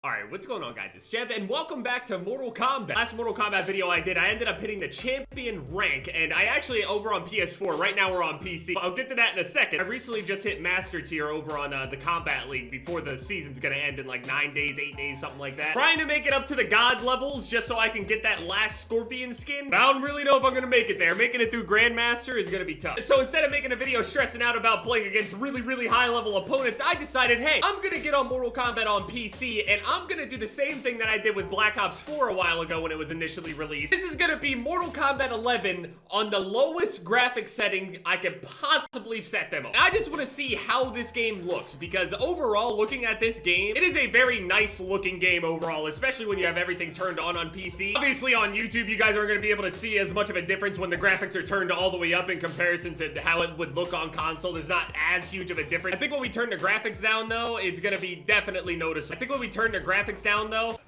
Alright, what's going on, guys? It's Jev, and welcome back to Mortal Kombat. Last Mortal Kombat video I did, I ended up hitting the champion rank, and I actually over on PS4. Right now we're on PC. I'll get to that in a second. I recently just hit Master Tier over on the Kombat League before the season's gonna end in like 9 days, 8 days, something like that. Trying to make it up to the God levels just so I can get that last Scorpion skin. But I don't really know if I'm gonna make it there. Making it through Grandmaster is gonna be tough. So instead of making a video stressing out about playing against really high level opponents, I decided, hey, I'm gonna get on Mortal Kombat on PC, and I'm gonna do the same thing that I did with Black Ops 4 a while ago when it was initially released. This is gonna be Mortal Kombat 11 on the lowest graphic setting I could possibly set them on. I just want to see how this game looks, because overall, looking at this game, it is a very nice looking game overall, especially when you have everything turned on PC. Obviously on YouTube, you guys aren't gonna be able to see as much of a difference when the graphics are turned all the way up in comparison to how it would look on console. There's not as huge of a difference. I think when we turn the graphics down though, it's gonna be definitely noticeable. I think when we turn the graphics down though,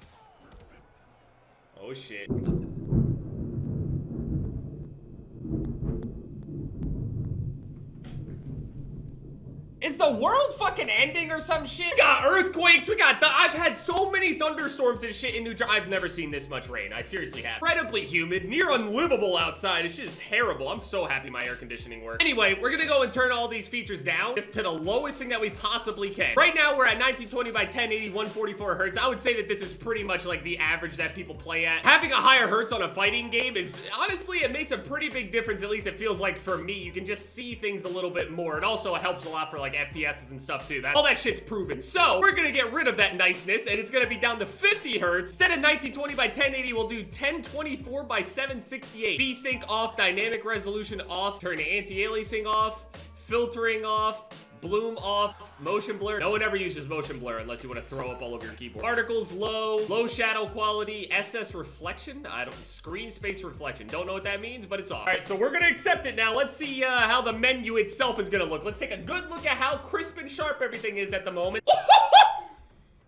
oh shit. Is the world fucking ending or some shit? We got earthquakes, I've had so many thunderstorms and shit in New Jersey. I've never seen this much rain, I seriously have. Incredibly humid, near unlivable outside. It's just terrible. I'm so happy my air conditioning works. Anyway, we're gonna go and turn all these features down just to the lowest thing that we possibly can. Right now, we're at 1920 by 1080, 144 hertz. I would say that this is pretty much like the average that people play at. Having a higher hertz on a fighting game is, honestly, it makes a pretty big difference, at least it feels like for me. You can just see things a little bit more. It also helps a lot for like FPSs and stuff too. All that shit's proven. So we're gonna get rid of that niceness, and it's gonna be down to 50 hertz. Instead of 1920 by 1080, we'll do 1024 by 768. V-Sync off, dynamic resolution off, turn anti-aliasing off, filtering off, bloom off, motion blur. No one ever uses motion blur unless you want to throw up all over your keyboard. Particles low, low shadow quality, SS reflection. Screen space reflection. Don't know what that means, but it's off. All right, so we're gonna accept it now. Let's see how the menu itself is gonna look. Let's take a good look at how crisp and sharp everything is at the moment.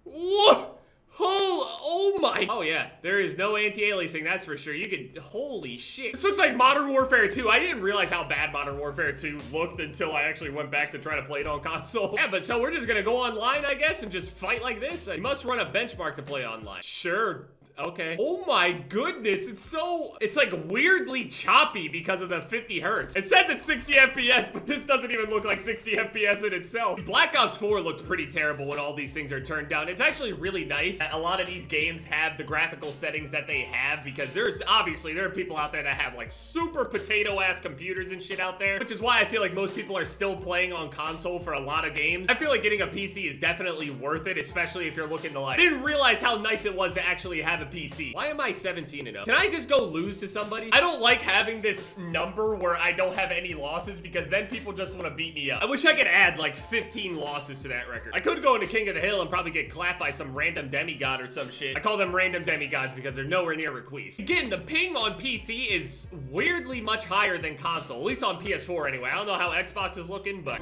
Whoa! Oh my. Oh yeah, there is no anti-aliasing, that's for sure. You can, holy shit. This looks like Modern Warfare 2. I didn't realize how bad Modern Warfare 2 looked until I actually went back to try to play it on console. Yeah, but so we're just gonna go online, I guess, and just fight like this. You must run a benchmark to play online. Sure. Okay. Oh my goodness, it's like weirdly choppy because of the 50 hertz. It says it's 60 FPS, but this doesn't even look like 60 FPS in itself. Black Ops 4 looked pretty terrible when all these things are turned down. It's actually really nice that a lot of these games have the graphical settings that they have, because there are people out there that have like super potato-ass computers and shit out there, which is why I feel like most people are still playing on console for a lot of games. I feel like getting a PC is definitely worth it, especially if you're looking to like, I didn't realize how nice it was to actually have a PC. Why am I 17-0? Can I just go lose to somebody? I don't like having this number where I don't have any losses, because then people just want to beat me up. I wish I could add like 15 losses to that record. I could go into King of the Hill and probably get clapped by some random demigod or some shit. I call them random demigods because they're nowhere near Requise. Again, the ping on PC is weirdly much higher than console, at least on PS4 anyway. I don't know how Xbox is looking, but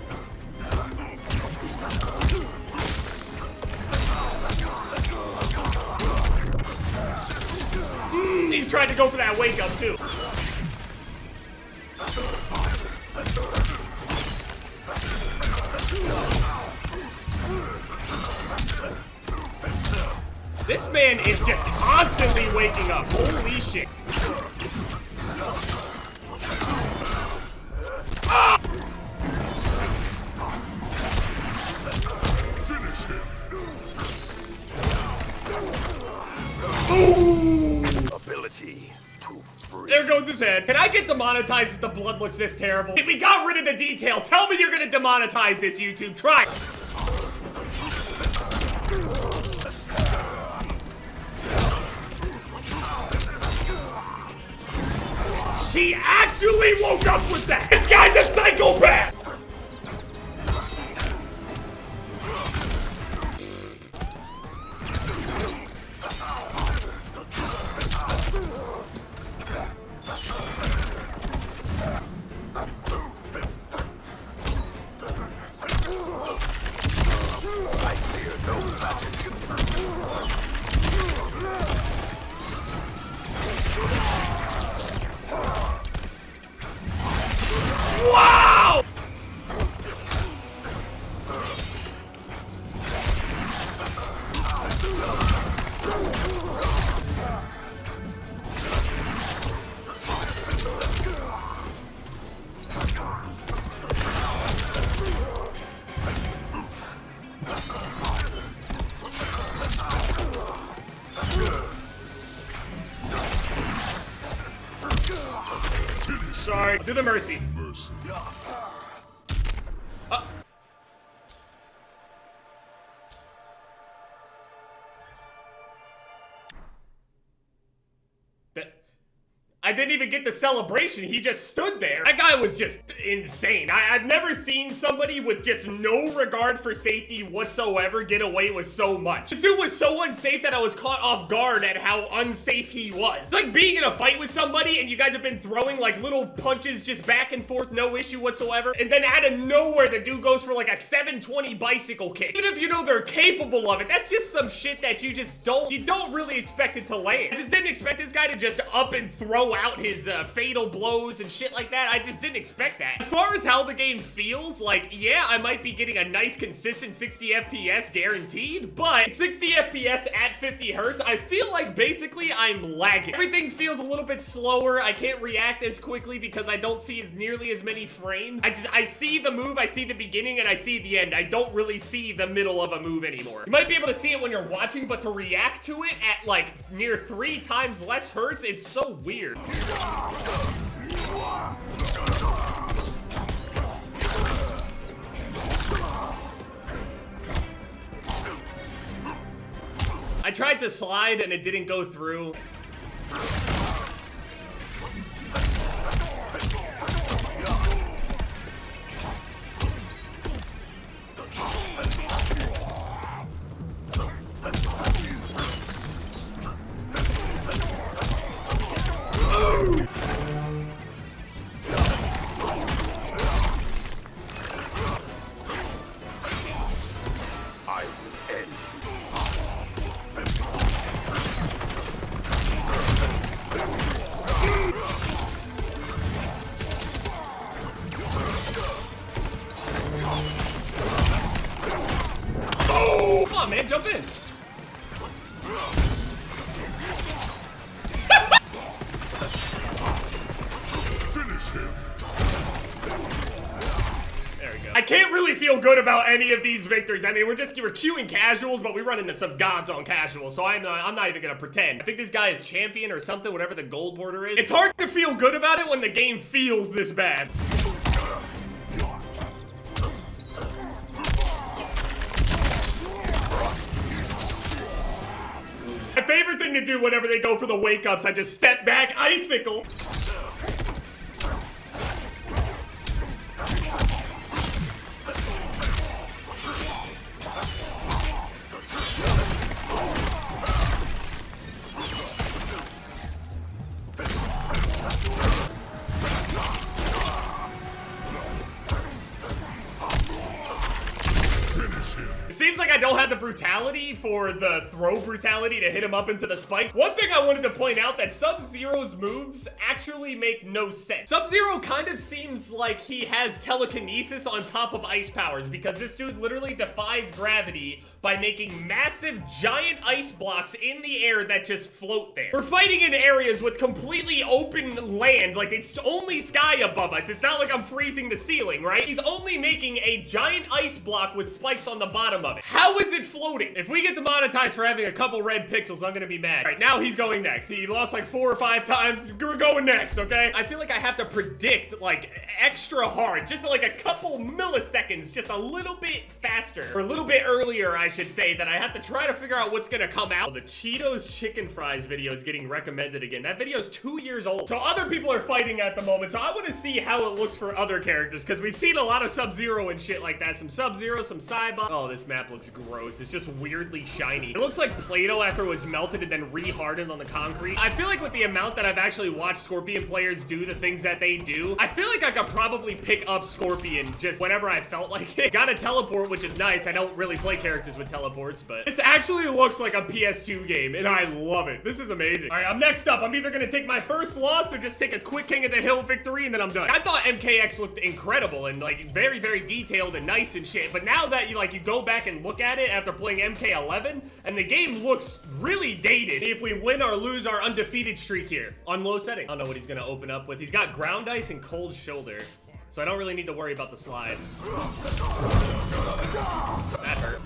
he tried to go for that wake up too. This man is just constantly waking up. Holy shit. Ah! Finish him. Ooh. Ability to free. There goes his head. Can I get demonetized if the blood looks this terrible? We got rid of the detail. Tell me you're gonna demonetize this, YouTube. Try. He actually woke up with that. This guy's a psychopath. Wow! Sorry. I'll do the mercy. I didn't even get the celebration, he just stood there. That guy was just insane. I've never seen somebody with just no regard for safety whatsoever get away with so much. This dude was so unsafe that I was caught off guard at how unsafe he was. It's like being in a fight with somebody and you guys have been throwing like little punches just back and forth, no issue whatsoever. And then out of nowhere, the dude goes for like a 720 bicycle kick. Even if you know they're capable of it, that's just some shit that you don't really expect it to land. I just didn't expect this guy to just up and throw out his fatal blows and shit like that. I just didn't expect that. As far as how the game feels, like, yeah, I might be getting a nice consistent 60 FPS guaranteed, but 60 FPS at 50 hertz, I feel like basically I'm lagging. Everything feels a little bit slower. I can't react as quickly because I don't see nearly as many frames. I see the move, I see the beginning, and I see the end. I don't really see the middle of a move anymore. You might be able to see it when you're watching, but to react to it at like near 3 times less hertz, it's so weird. I tried to slide and it didn't go through. Man, jump in. Finish him. There we go. I can't really feel good about any of these victories. I mean, we're queuing casuals, but we run into some gods on casuals, so I'm not even gonna pretend. I think this guy is champion or something, whatever the gold border is. It's hard to feel good about it when the game feels this bad. My favorite thing to do whenever they go for the wake-ups, I just step back, icicle. It seems like I don't have the brutality for the throw brutality to hit him up into the spikes. One thing I wanted to point out that Sub-Zero's moves actually make no sense. Sub-Zero kind of seems like he has telekinesis on top of ice powers because this dude literally defies gravity by making massive giant ice blocks in the air that just float there. We're fighting in areas with completely open land, like it's only sky above us. It's not like I'm freezing the ceiling, right? He's only making a giant ice block with spikes on the bottom of it. How is it floating? If we get demonetized for having a couple red pixels, I'm gonna be mad. All right, now he's going next. He lost like 4 or 5 times. We're going next, okay? I feel like I have to predict like extra hard, just like a couple milliseconds, just a little bit faster, or a little bit earlier, I should say, that I have to try to figure out what's gonna come out. Oh, the Cheetos chicken fries video is getting recommended again. That video is 2 years old. So other people are fighting at the moment, so I want to see how it looks for other characters, because we've seen a lot of Sub-Zero and shit like that. Some Sub-Zero, some Cybot. Oh, this map looks gross. It's just weirdly shiny. It looks like Play-Doh after it was melted and then re-hardened on the concrete. I feel like with the amount that I've actually watched Scorpion players do the things that they do, I feel like I could probably pick up Scorpion just whenever I felt like it. Got a teleport, which is nice. I don't really play characters with teleports, but this actually looks like a PS2 game, and I love it. This is amazing. All right, I'm next up. I'm either gonna take my first loss or just take a quick King of the Hill victory, and then I'm done. I thought MKX looked incredible and like very, very detailed and nice and shit, but now that you go back and look at it after playing MK11, and the game looks really dated. If we win or lose our undefeated streak here on low setting. I don't know what he's gonna open up with. He's got ground ice and cold shoulder, so I don't really need to worry about the slide. That hurt.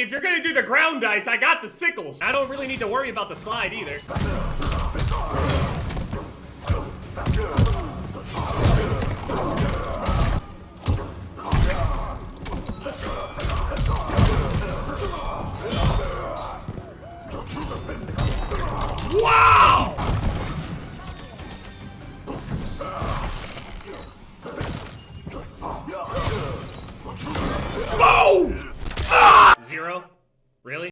if you're gonna do the ground dice, I got the sickles. I don't really need to worry about the slide either. Wow! Oh! Ah! 0? Really?